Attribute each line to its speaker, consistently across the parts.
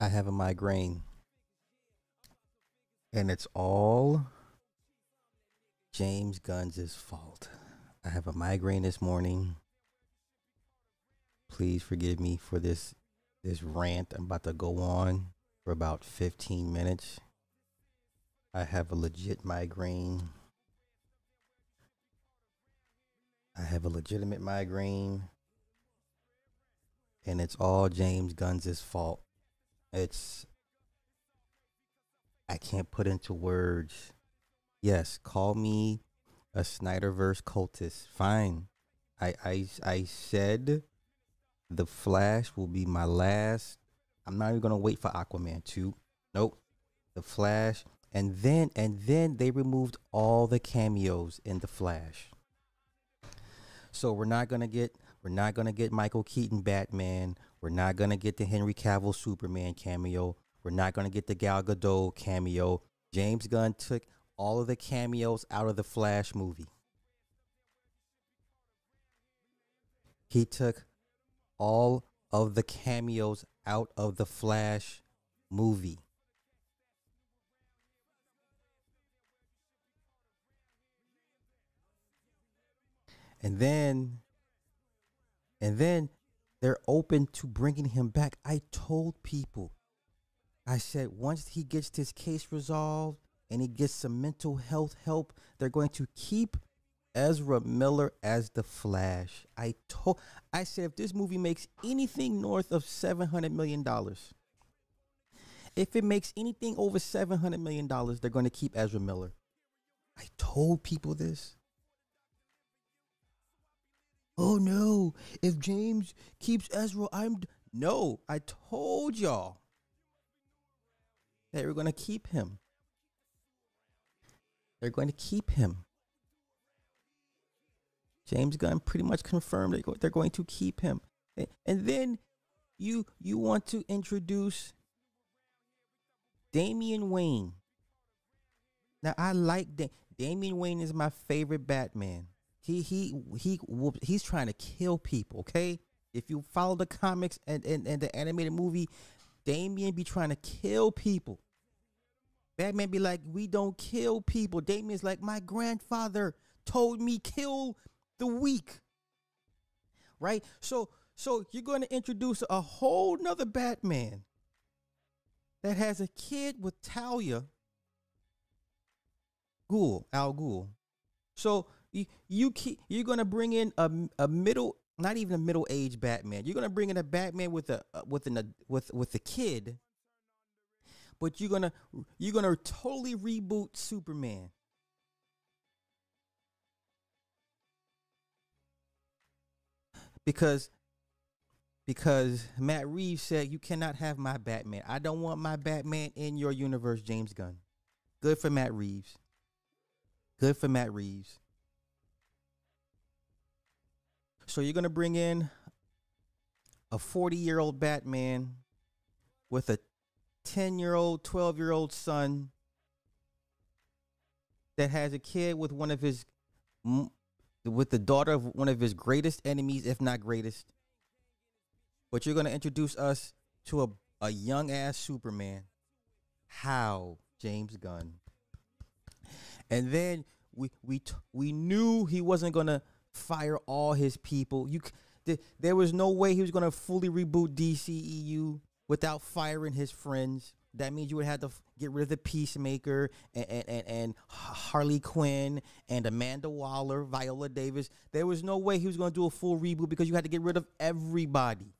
Speaker 1: I have a migraine, and it's all James Gunn's fault. I have a migraine this morning. Please forgive me for this rant I'm about to go on for about 15 minutes. I have a legit migraine. I have a legitimate migraine, and it's all James Gunn's fault. It's I can't put into words. Yes, call me a Snyderverse cultist. Fine. I said the Flash will be my last. I'm not even gonna wait for Aquaman 2. Nope. The Flash. And then they removed all the cameos in the Flash. So we're not gonna get Michael Keaton Batman. We're not gonna get the Henry Cavill Superman cameo. We're not gonna get the Gal Gadot cameo. James Gunn took all of the cameos out of the Flash movie. He took all of the cameos out of the Flash movie. And then and then they're open to bringing him back. I told people, I said, once he gets this case resolved and he gets some mental health help, they're going to keep Ezra Miller as the Flash. I said, if this movie makes anything north of $700 million, if it makes anything over $700 million, they're going to keep Ezra Miller. I told people this. Oh no, if James keeps Ezra, no, I told y'all that we're going to keep him. They're going to keep him. James Gunn pretty much confirmed they're going to keep him. And then you want to introduce Damian Wayne. Now I like Damian Wayne is my favorite Batman. He's trying to kill people, okay? If you follow the comics and the animated movie, Damian be trying to kill people. Batman be like, we don't kill people. Damian's like, my grandfather told me kill the weak. Right? So you're going to introduce a whole nother Batman that has a kid with Talia Al Ghul. So you're gonna bring in a middle, not even a middle-aged Batman. You're gonna bring in a Batman with a kid, but you're gonna totally reboot Superman. Because Matt Reeves said you cannot have my Batman. I don't want my Batman in your universe, James Gunn. Good for Matt Reeves. Good for Matt Reeves. So you're going to bring in a 40-year-old Batman with a 10-year-old, 12-year-old son that has a kid with with the daughter of one of his greatest enemies, if not greatest. But you're going to introduce us to a young-ass Superman. How, James Gunn? And then we knew he wasn't going to fire all his people. There was no way he was going to fully reboot DCEU without firing his friends. That means you would have to get rid of the Peacemaker and Harley Quinn and Amanda Waller, Viola Davis. There was no way he was going to do a full reboot because you had to get rid of everybody.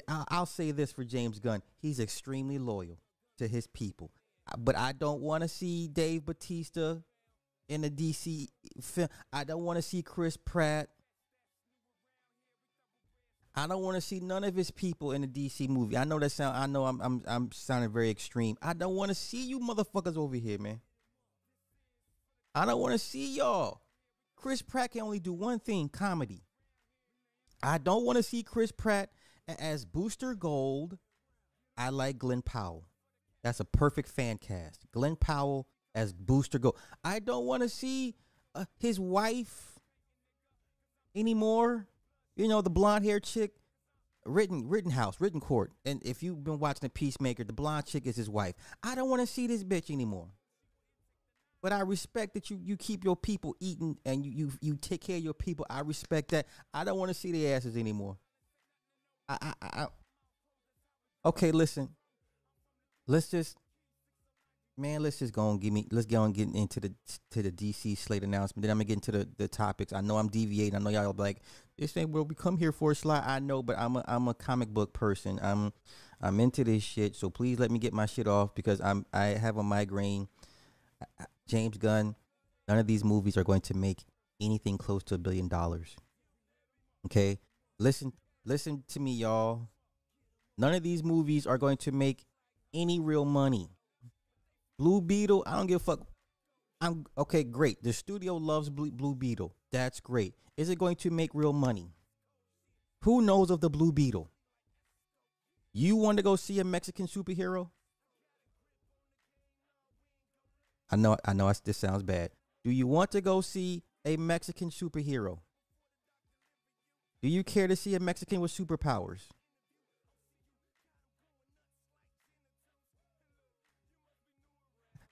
Speaker 1: I'll say this for James Gunn. He's extremely loyal to his people. But I don't want to see Dave Bautista in the DC film. I don't want to see Chris Pratt. I don't want to see none of his people in the DC movie. I know I'm sounding very extreme. I don't want to see you motherfuckers over here, man. I don't want to see y'all. Chris Pratt can only do one thing, comedy. I don't want to see Chris Pratt as Booster Gold. I like Glenn Powell. That's a perfect fan cast. Glenn Powell as Booster Gold. I don't want to see his wife anymore. You know, the blonde hair chick, written court. And if you've been watching The Peacemaker, the blonde chick is his wife. I don't want to see this bitch anymore. But I respect that you keep your people eating and you take care of your people. I respect that. I don't want to see their asses anymore. Okay, listen. Let's just go and let's go and get into the DC slate announcement. Then I'm gonna get into the topics. I know I'm deviating. I know y'all be like, this ain't where we come here for a slide. I know, but I'm a comic book person. I'm into this shit. So please let me get my shit off because I have a migraine. James Gunn, none of these movies are going to make anything close to $1 billion. Okay? Listen to me, y'all. None of these movies are going to make any real money. Blue Beetle, I don't give a fuck. Okay, great. The studio loves Blue Beetle. That's great. Is it going to make real money? Who knows of the Blue Beetle? You want to go see a Mexican superhero? I know this sounds bad. Do you want to go see a Mexican superhero? Do you care to see a Mexican with superpowers?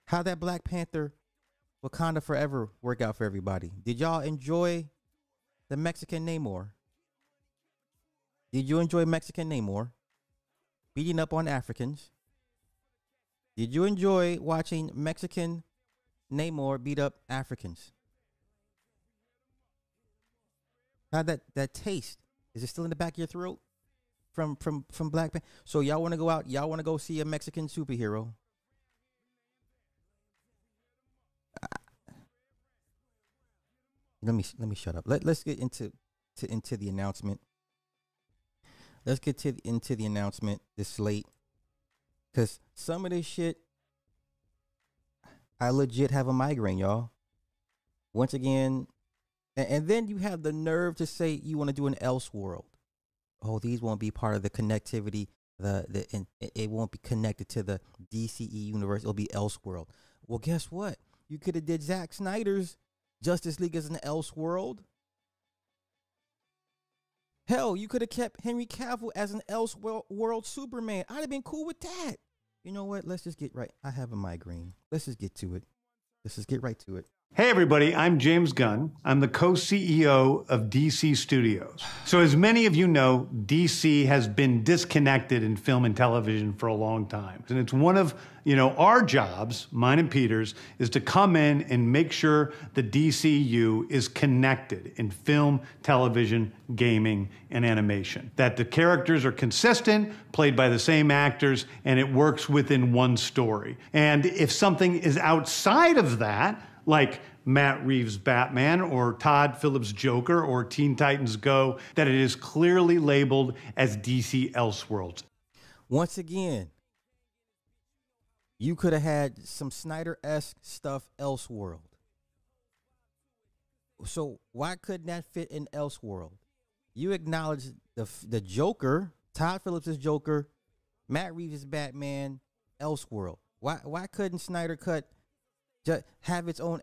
Speaker 1: How that Black Panther Wakanda Forever work out for everybody? Did y'all enjoy the Mexican Namor? Did you enjoy Mexican Namor beating up on Africans? Did you enjoy watching Mexican Namor beat up Africans? How that taste? Is it still in the back of your throat from Black Panther? So y'all want to go out? Y'all want to go see a Mexican superhero? Let me shut up. Let's get into the announcement. Let's get into the announcement, the slate, because some of this shit, I legit have a migraine, y'all. Once again, and then you have the nerve to say you want to do an Elseworld. Oh, these won't be part of the connectivity. It won't be connected to the DCE universe. It'll be Elseworld. Well, guess what? You could have did Zack Snyder's Justice League as an Elseworld. Hell, you could have kept Henry Cavill as an Elseworld Superman. I'd have been cool with that. You know what? Let's just get right. I have a migraine. Let's just get to it. Let's just get right to it.
Speaker 2: Hey everybody, I'm James Gunn. I'm the co-CEO of DC Studios. So as many of you know, DC has been disconnected in film and television for a long time. And it's one of, our jobs, mine and Peter's, is to come in and make sure the DCEU is connected in film, television, gaming, and animation. That the characters are consistent, played by the same actors, and it works within one story. And if something is outside of that, like Matt Reeves' Batman or Todd Phillips' Joker or Teen Titans Go, that it is clearly labeled as DC Elseworlds.
Speaker 1: Once again, you could have had some Snyder-esque stuff Elseworld. So why couldn't that fit in Elseworld? You acknowledge the Joker, Todd Phillips' Joker, Matt Reeves' Batman, Elseworld. Why couldn't Snyder Cut just have its own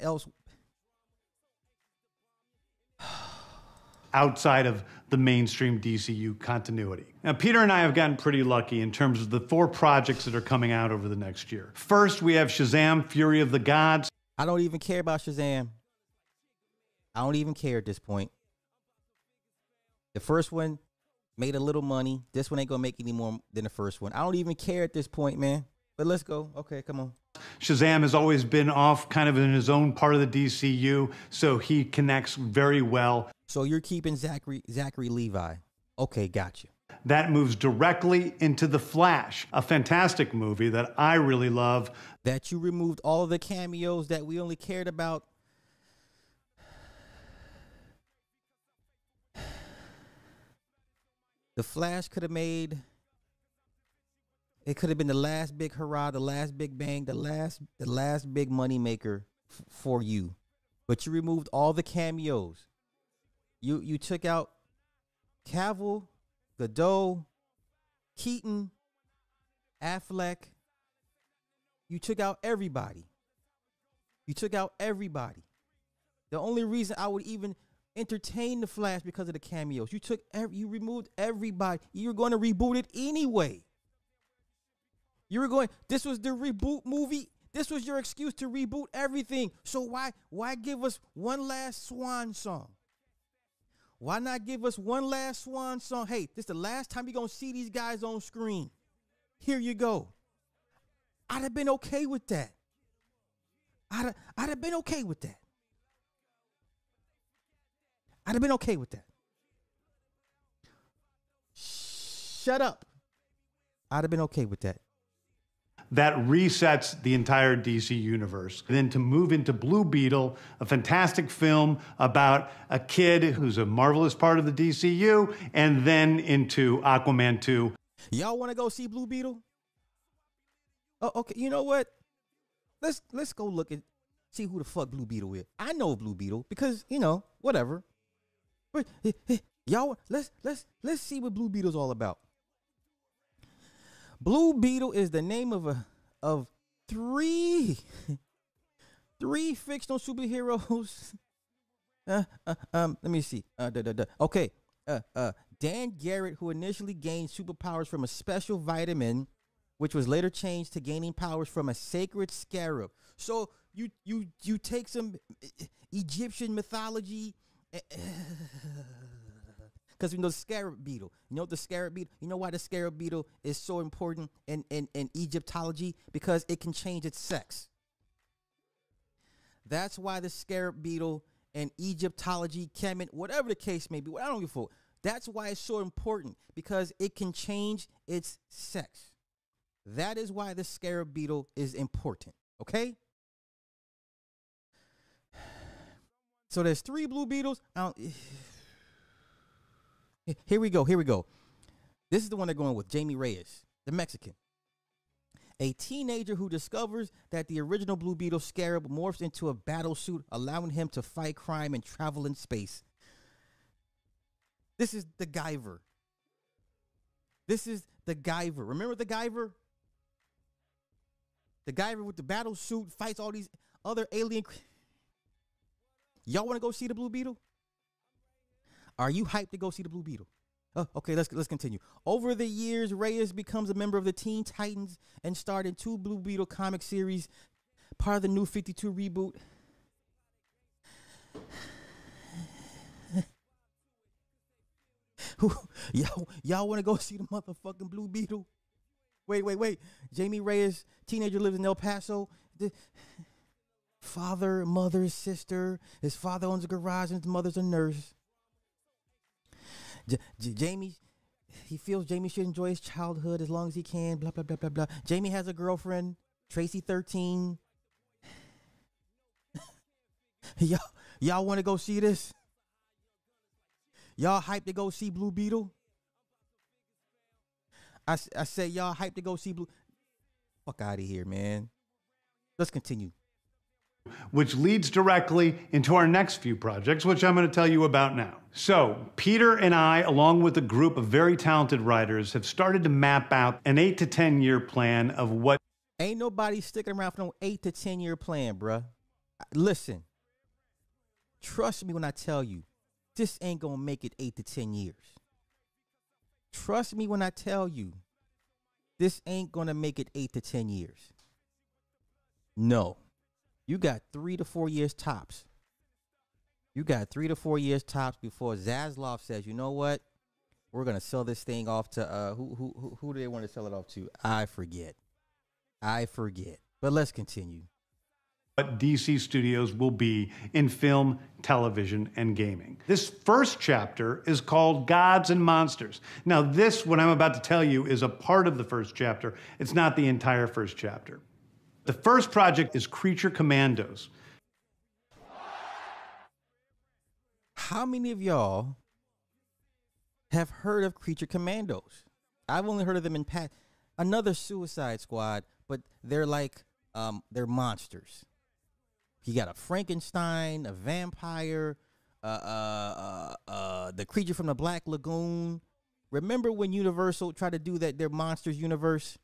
Speaker 2: outside of the mainstream DCU continuity? Now, Peter and I have gotten pretty lucky in terms of the 4 projects that are coming out over the next year. First, we have Shazam! Fury of the Gods.
Speaker 1: I don't even care about Shazam. I don't even care at this point. The first one made a little money. This one ain't gonna make any more than the first one. I don't even care at this point, man. But let's go. Okay, come on.
Speaker 2: Shazam has always been off kind of in his own part of the DCU, so he connects very well.
Speaker 1: So you're keeping Zachary Levi. Okay, gotcha.
Speaker 2: That moves directly into The Flash, a fantastic movie that I really love.
Speaker 1: That you removed all of the cameos that we only cared about. The Flash could have made... It could have been the last big hurrah, the last big bang, the last big money maker for you. But you removed all the cameos. You took out Cavill, Godot, Keaton, Affleck. You took out everybody. You took out everybody. The only reason I would even entertain the Flash because of the cameos. You removed everybody. You were going to reboot it anyway. This was the reboot movie. This was your excuse to reboot everything. So why give us one last swan song? Why not give us one last swan song? Hey, this is the last time you're going to see these guys on screen. Here you go. I'd have been okay with that. I'd have been okay with that. I'd have been okay with that. Shut up. I'd have been okay with that.
Speaker 2: That resets the entire DC universe. Then to move into Blue Beetle, a fantastic film about a kid who's a marvelous part of the DCU, and then into Aquaman 2.
Speaker 1: Y'all want to go see Blue Beetle? Oh, okay. You know what? Let's go see who the fuck Blue Beetle is. I know Blue Beetle because, whatever. But y'all, let's see what Blue Beetle's all about. Blue Beetle is the name of three fictional superheroes. Let me see. Okay. Dan Garrett, who initially gained superpowers from a special vitamin, which was later changed to gaining powers from a sacred scarab. So you take some Egyptian mythology. Because we know the scarab beetle. You know the scarab beetle? You know why the scarab beetle is so important in Egyptology? Because it can change its sex. That's why the scarab beetle and Egyptology, Kemet, whatever the case may be, I don't give a fuck. That's why it's so important, because it can change its sex. That is why the scarab beetle is important, okay? So there's 3 Blue Beetles. Here we go. This is the one they're going with, Jamie Reyes, the Mexican. A teenager who discovers that the original Blue Beetle scarab morphs into a battle suit, allowing him to fight crime and travel in space. This is the Guyver. Remember the Guyver? The Guyver with the battle suit fights all these other alien. Y'all want to go see the Blue Beetle? Are you hyped to go see the Blue Beetle? Okay, let's continue. Over the years, Reyes becomes a member of the Teen Titans and starred in 2 Blue Beetle comic series, part of the New 52 reboot. Y'all want to go see the motherfucking Blue Beetle? Wait. Jamie Reyes, teenager, lives in El Paso. Father, mother, sister. His father owns a garage and his mother's a nurse. Jamie, he feels Jamie should enjoy his childhood as long as he can. Blah, blah, blah, blah, blah. Jamie has a girlfriend, Tracy 13. Y'all want to go see this? Y'all hyped to go see Blue Beetle? I said y'all hyped to go see Blue. Fuck out of here, man. Let's continue.
Speaker 2: Which leads directly into our next few projects, which I'm going to tell you about now. So, Peter and I, along with a group of very talented writers, have started to map out an 8 to 10 year plan of what...
Speaker 1: Ain't nobody sticking around for no 8 to 10 year plan, bruh. Listen, trust me when I tell you, this ain't going to make it 8 to 10 years. Trust me when I tell you, this ain't going to make it 8 to 10 years. No. You got 3 to 4 years tops. You got 3 to 4 years tops before Zaslav says, you know what? We're gonna sell this thing off to who do they want to sell it off to? I forget. But let's continue.
Speaker 2: What DC Studios will be in film, television, and gaming. This first chapter is called Gods and Monsters. Now, what I'm about to tell you, is a part of the first chapter. It's not the entire first chapter. The first project is Creature Commandos.
Speaker 1: How many of y'all have heard of Creature Commandos? I've only heard of them in another Suicide Squad, but they're like, they're monsters. You got a Frankenstein, a vampire, the creature from the Black Lagoon. Remember when Universal tried to do that, their monsters universe?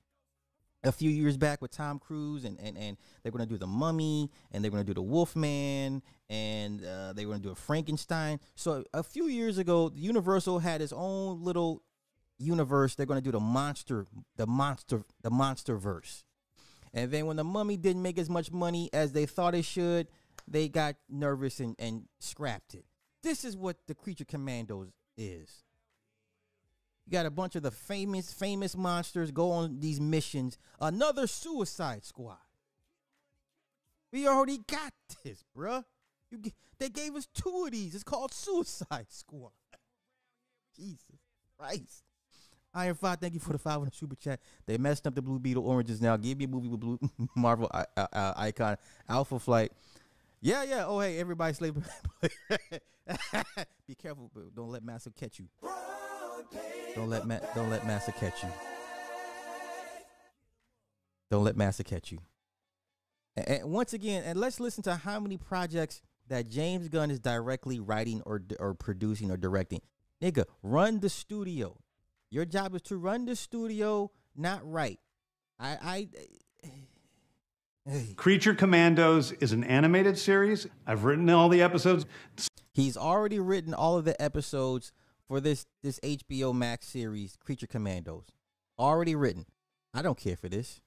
Speaker 1: a few years back with Tom Cruise, and they're going to do the Mummy, and they're going to do the Wolfman, and they're going to do a Frankenstein. So a few years ago, Universal had its own little universe. They're going to do the monster verse. And then when the Mummy didn't make as much money as they thought it should, they got nervous and scrapped it. This is what the Creature Commandos is. You got a bunch of the famous monsters go on these missions. Another Suicide Squad. We already got this, bruh. They gave us 2 of these. It's called Suicide Squad. Jesus Christ. Iron 5, thank you for the 500 super chat. They messed up the Blue Beetle oranges now. Give me a movie with Blue Marvel icon. Alpha Flight. Yeah. Oh, hey, everybody, slave. Be careful, but don't let Massa catch you. Don't let Massa catch you. Don't let Massa catch you. And once again, and let's listen to how many projects that James Gunn is directly writing or producing or directing. Nigga, run the studio. Your job is to run the studio, not write.
Speaker 2: Creature Commandos is an animated series. I've written all the episodes.
Speaker 1: He's already written all of the episodes for this HBO Max series, Creature Commandos. Already written. I don't care for this.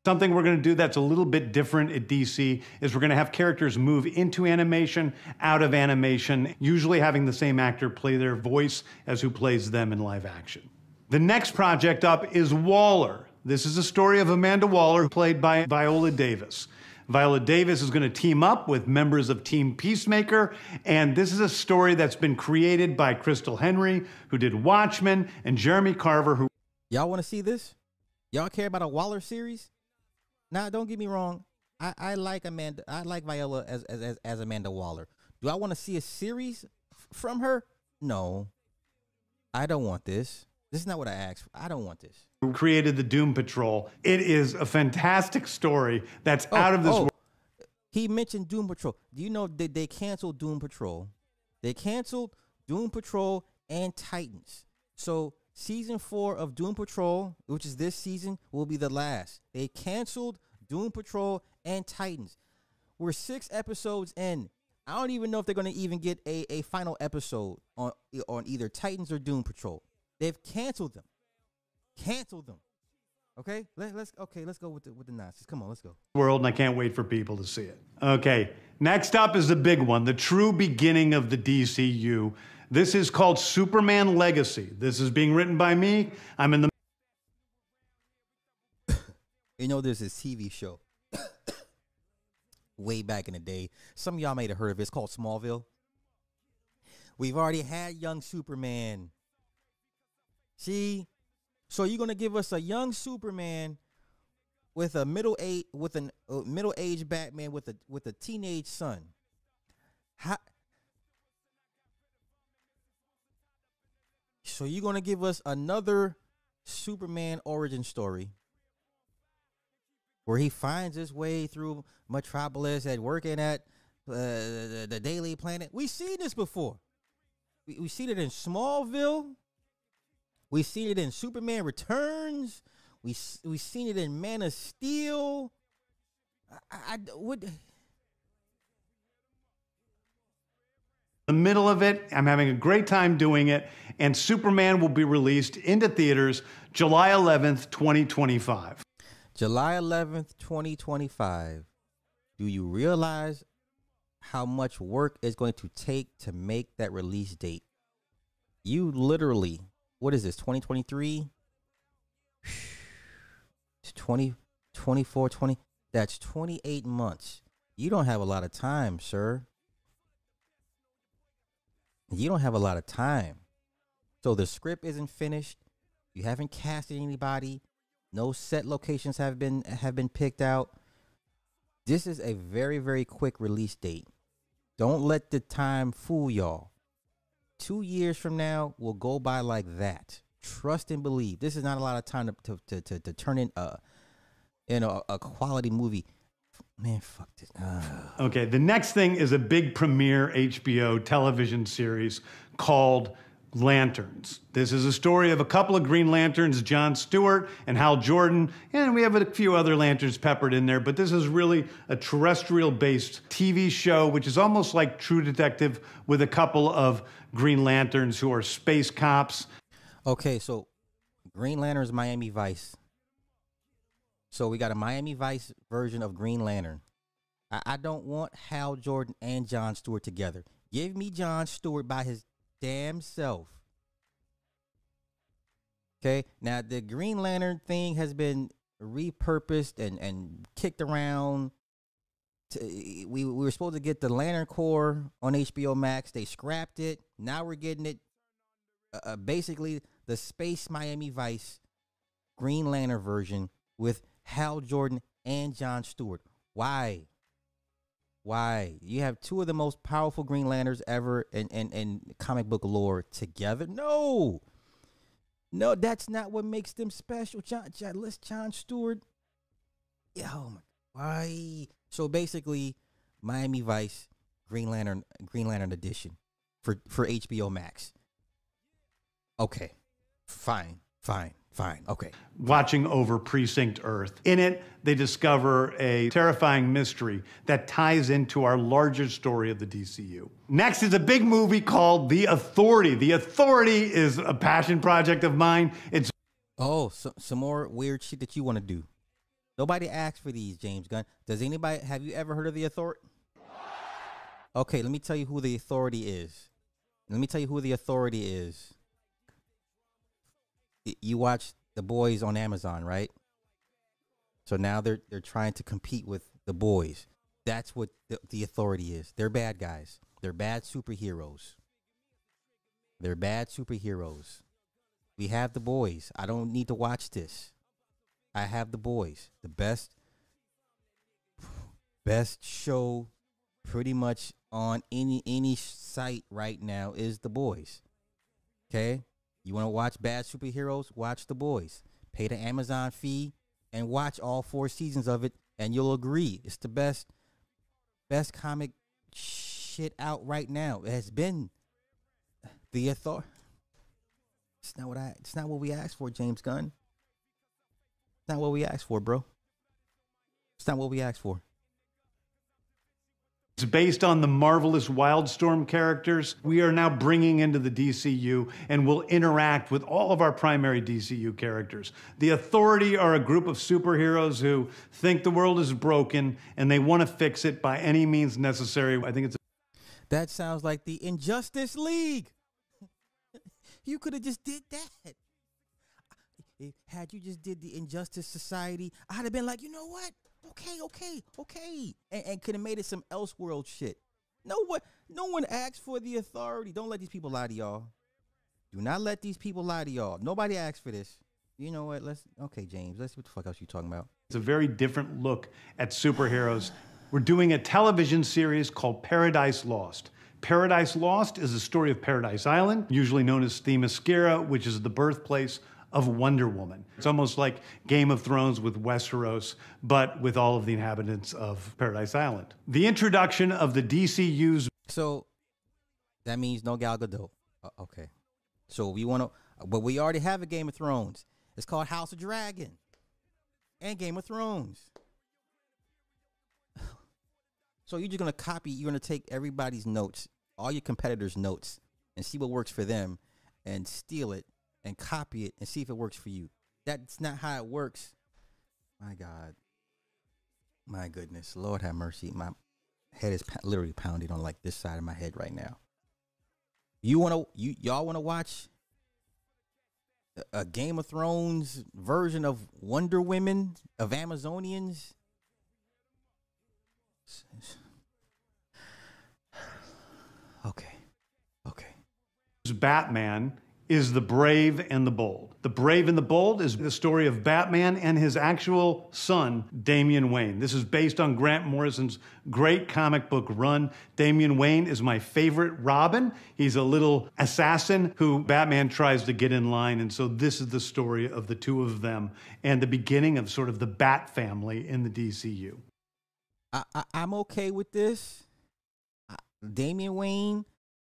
Speaker 2: Something we're going to do that's a little bit different at DC is we're going to have characters move into animation, out of animation, usually having the same actor play their voice as who plays them in live action. The next project up is Waller. This is a story of Amanda Waller, played by Viola Davis. Viola Davis is going to team up with members of Team Peacemaker, and this is a story that's been created by Crystal Henry, who did Watchmen, and Jeremy Carver, who...
Speaker 1: Y'all want to see this? Y'all care about a Waller series? Nah, don't get me wrong. I like Amanda. I like Viola as Amanda Waller. Do I want to see a series from her? No. I don't want this. This is not what I asked for. I don't want this.
Speaker 2: Who created the Doom Patrol. It is a fantastic story that's out of this world.
Speaker 1: He mentioned Doom Patrol. Do you know they canceled Doom Patrol? They canceled Doom Patrol and Titans. So season 4 of Doom Patrol, which is this season, will be the last. They canceled Doom Patrol and Titans. We're 6 episodes in. I don't even know if they're going to even get a final episode on either Titans or Doom Patrol. They've canceled them. Okay, let's go with the nonsense. Come on, let's go.
Speaker 2: World, and I can't wait for people to see it. Okay, next up is the big one, the true beginning of the DCU. This is called Superman Legacy. This is being written by me. I'm in the...
Speaker 1: You know, there's this TV show way back in the day. Some of y'all may have heard of it. It's called Smallville. We've already had young Superman. See? So you're going to give us a young Superman with a middle-aged Batman with a teenage son. So you're going to give us another Superman origin story where he finds his way through Metropolis at working at the Daily Planet. We've seen this before. We've seen it in Smallville. We've seen it in Superman Returns. We've seen it in Man of Steel.
Speaker 2: The middle of it, I'm having a great time doing it, and Superman will be released into theaters July 11th, 2025.
Speaker 1: July 11th, 2025. Do you realize how much work it's going to take to make that release date? You literally, what is this, 2023? 24, 20, that's 28 months. You don't have a lot of time, sir. You don't have a lot of time. So the script isn't finished. You haven't casted anybody. No set locations have been picked out. This is a very, very quick release date. Don't let the time fool y'all. 2 years from now will go by like that. Trust and believe. This is not a lot of time to turn in a quality movie. Man, fuck this.
Speaker 2: Okay, the next thing is a big premiere HBO television series called Lanterns. This is a story of a couple of Green Lanterns, John Stewart and Hal Jordan, and we have a few other lanterns peppered in there, but this is really a terrestrial-based TV show, which is almost like True Detective with a couple of Green Lanterns who are space cops.
Speaker 1: Okay, so Green Lantern is Miami Vice. So we got a Miami Vice version of Green Lantern. I don't want Hal Jordan and John Stewart together. Give me John Stewart by his damn self. Okay, now the Green Lantern thing has been repurposed and kicked around. We were supposed to get the Lantern Corps on HBO Max. They scrapped it. Now we're getting it. Basically, the Space Miami Vice Green Lantern version with Hal Jordan and John Stewart. Why? Why? You have two of the most powerful Green Lanterns ever in comic book lore together. No, that's not what makes them special. John Stewart. Yeah, oh my, why? So basically, Miami Vice Green Lantern edition for HBO Max. Okay, fine. Okay.
Speaker 2: Watching over Precinct Earth. In it, they discover a terrifying mystery that ties into our larger story of the DCU. Next is a big movie called The Authority. The Authority is a passion project of mine. It's
Speaker 1: some more weird shit that you want to do. Nobody asked for these, James Gunn. Have you ever heard of The Authority? Okay, let me tell you who The Authority is. You watch The Boys on Amazon, right? So now they're trying to compete with The Boys. That's what the Authority is. They're bad guys. They're bad superheroes. We have The Boys. I don't need to watch this. I have The Boys. The best show pretty much on any site right now is The Boys. Okay? You want to watch bad superheroes? Watch The Boys. Pay the Amazon fee and watch all 4 seasons of it, and you'll agree it's the best comic shit out right now. It has been The Authority. It's not what we asked for, James Gunn. It's not what we asked for, bro. It's not what we asked for.
Speaker 2: It's based on the marvelous Wildstorm characters we are now bringing into the DCU and will interact with all of our primary DCU characters. The Authority are a group of superheroes who think the world is broken and they want to fix it by any means necessary. I think it's
Speaker 1: That sounds like the Injustice League. You could have just did that. Had you just did the Injustice Society, I'd have been like, you know what? Okay. And could have made it some Elseworld shit. No one asked for The Authority. Don't let these people lie to y'all. Do not let these people lie to y'all. Nobody asked for this. You know what? James, let's see what the fuck else you talking about.
Speaker 2: It's a very different look at superheroes. We're doing a television series called Paradise Lost. Paradise Lost is a story of Paradise Island, usually known as Themyscira, which is the birthplace of Wonder Woman. It's almost like Game of Thrones with Westeros, but with all of the inhabitants of Paradise Island. The introduction of the DCU's...
Speaker 1: So, that means no Gal Gadot. Okay. So, but we already have a Game of Thrones. It's called House of Dragon. And Game of Thrones. So, you're just going to take everybody's notes, all your competitors' notes, and see what works for them, and steal it, and copy it and see if it works for you. That's not how it works. My God. My goodness. Lord have mercy. My head is literally pounding on like this side of my head right now. Y'all want to watch a Game of Thrones version of Wonder Women, of Amazonians? Okay.
Speaker 2: Batman is The Brave and the Bold. The Brave and the Bold is the story of Batman and his actual son, Damian Wayne. This is based on Grant Morrison's great comic book run. Damian Wayne is my favorite Robin. He's a little assassin who Batman tries to get in line, and so this is the story of the two of them and the beginning of sort of the Bat family in the DCU.
Speaker 1: I'm okay with this. Damian Wayne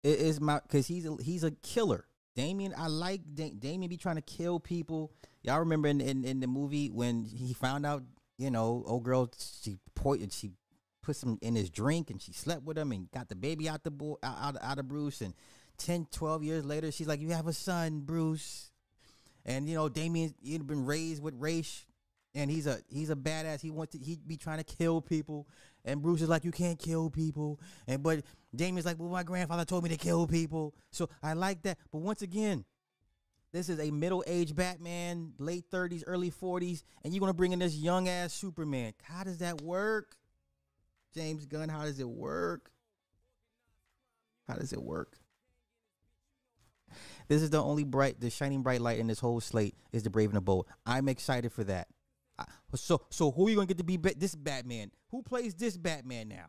Speaker 1: is because he's a killer. Damien, I like Damien be trying to kill people. Y'all remember in the movie when he found out, you know, old girl, she put some in his drink and she slept with him and got the baby out of Bruce, and 10, 12 years later, she's like, you have a son, Bruce. And, you know, Damien, he'd been raised with race, and he's a badass. He'd be trying to kill people. And Bruce is like, you can't kill people. But Damien's like, well, my grandfather told me to kill people. So I like that. But once again, this is a middle-aged Batman, late 30s, early 40s, and you're going to bring in this young-ass Superman. How does that work? James Gunn, how does it work? How does it work? This is the shining bright light in this whole slate is the Brave and the Bold. I'm excited for that. So who are you going to get to be this Batman? Who plays this Batman now?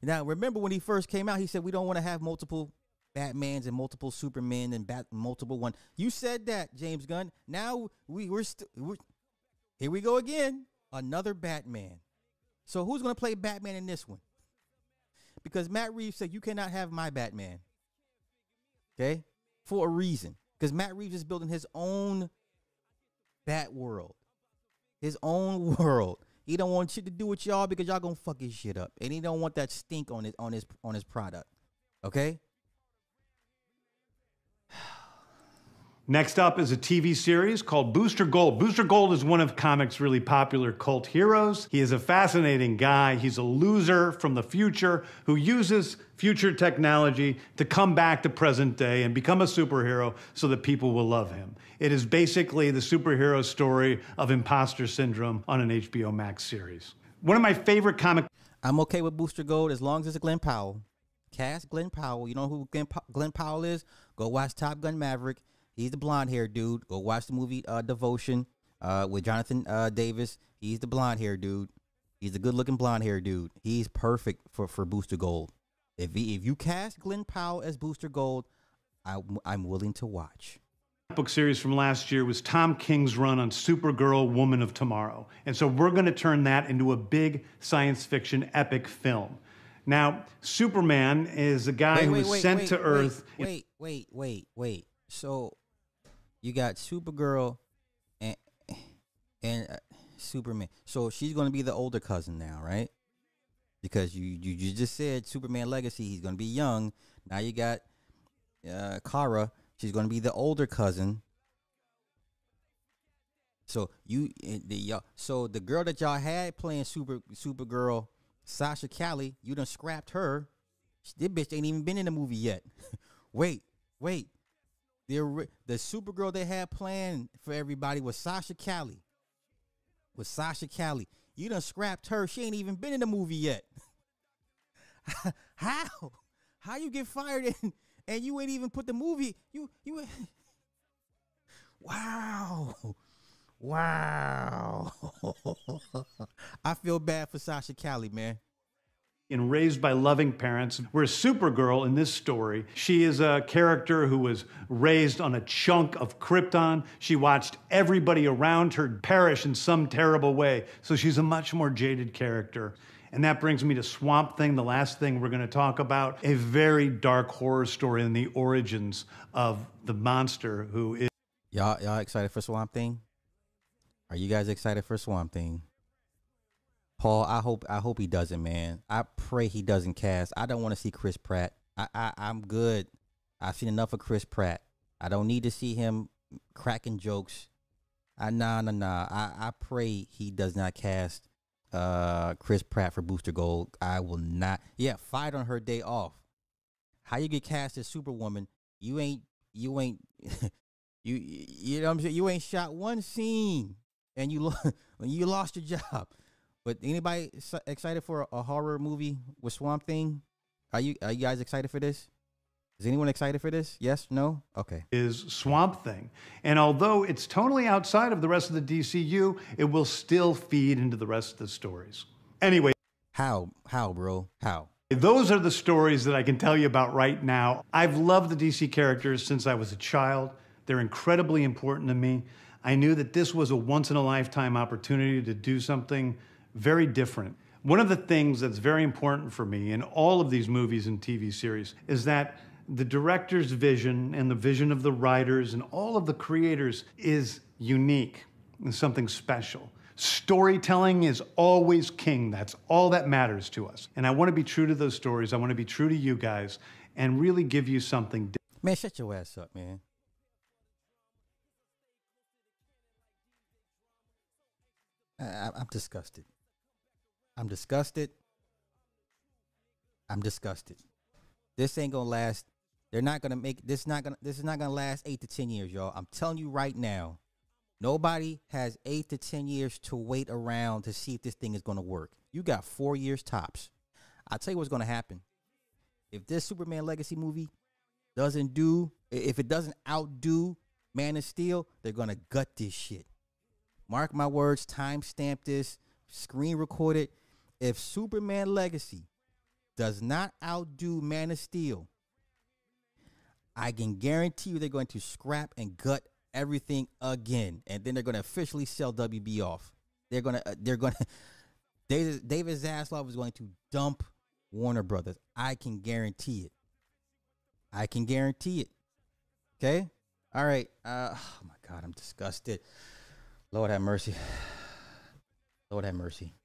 Speaker 1: Now, remember when he first came out, he said we don't want to have multiple Batmans and multiple Supermen and multiple one. You said that, James Gunn. Now we're here we go again. Another Batman. So who's going to play Batman in this one? Because Matt Reeves said you cannot have my Batman. Okay? For a reason. Because Matt Reeves is building his own Bat world. His own world. He don't want shit to do with y'all because y'all gonna fuck his shit up. And he don't want that stink on his product. Okay?
Speaker 2: Next up is a TV series called Booster Gold. Booster Gold is one of comics' really popular cult heroes. He is a fascinating guy. He's a loser from the future who uses future technology to come back to present day and become a superhero so that people will love him. It is basically the superhero story of imposter syndrome on an HBO Max series. One of my favorite comic...
Speaker 1: I'm okay with Booster Gold as long as it's Glenn Powell. Cast Glenn Powell. You know who Glenn Powell is? Go watch Top Gun Maverick. He's the blonde-haired dude. Go watch the movie Devotion with Jonathan Davis. He's the blonde-haired dude. He's the good-looking blonde-haired dude. He's perfect for Booster Gold. If you cast Glenn Powell as Booster Gold, I'm willing to watch.
Speaker 2: Book series from last year was Tom King's run on Supergirl, Woman of Tomorrow. And so we're going to turn that into a big science fiction epic film. Now, Superman is a guy who was sent to Earth.
Speaker 1: Wait. So you got Supergirl and Superman. So she's going to be the older cousin now, right? Because you just said Superman Legacy, he's going to be young. Now you got Kara. She's going to be the older cousin. So the girl that y'all had playing Supergirl, Sasha Cali, you done scrapped her. This bitch ain't even been in the movie yet. Wait. The Supergirl they had playing for everybody was Sasha Cali. You done scrapped her. She ain't even been in the movie yet. How you get fired and you ain't even put the movie? You Wow. I feel bad for Sasha Cali, man.
Speaker 2: And raised by loving parents. Whereas Supergirl in this story, she is a character who was raised on a chunk of Krypton. She watched everybody around her perish in some terrible way. So she's a much more jaded character. And that brings me to Swamp Thing, the last thing we're going to talk about. A very dark horror story in the origins of the monster who is...
Speaker 1: Y'all excited for Swamp Thing? Are you guys excited for Swamp Thing? Paul, I hope he doesn't, man. I pray he doesn't cast. I don't want to see Chris Pratt. I'm good. I've seen enough of Chris Pratt. I don't need to see him cracking jokes. Nah. I pray he does not cast Chris Pratt for Booster Gold. I will not. Yeah, fight on her day off. How you get cast as Superwoman? You ain't you know what I'm saying? You ain't shot one scene and you lost your job. But anybody excited for a horror movie with Swamp Thing? Are you guys excited for this? Is anyone excited for this? Yes? No? Okay.
Speaker 2: Is Swamp Thing. And although it's totally outside of the rest of the DCU, it will still feed into the rest of the stories. Anyway.
Speaker 1: How, bro? How?
Speaker 2: Those are the stories that I can tell you about right now. I've loved the DC characters since I was a child. They're incredibly important to me. I knew that this was a once-in-a-lifetime opportunity to do something very different. One of the things that's very important for me in all of these movies and TV series is that The director's vision and the vision of the writers and all of the creators is unique and something special. Storytelling is always king. That's all that matters to us. And I want to be true to those stories. I want to be true to you guys and really give you something.
Speaker 1: Man, shut your ass up, man. I'm disgusted. I'm disgusted. I'm disgusted. This ain't gonna last. They're not gonna make this. This is not gonna last 8 to 10 years, y'all. I'm telling you right now. Nobody has 8 to 10 years to wait around to see if this thing is gonna work. You got 4 years tops. I'll tell you what's gonna happen. If this Superman Legacy movie doesn't do, if it doesn't outdo Man of Steel, they're gonna gut this shit. Mark my words. Timestamp this. Screen record it. If Superman Legacy does not outdo Man of Steel, I can guarantee you they're going to scrap and gut everything again, and then they're going to officially sell WB off. They're going to David Zaslav is going to dump Warner Brothers. I can guarantee it. I can guarantee it. Okay? All right. Oh my God, I'm disgusted. Lord have mercy. Lord have mercy.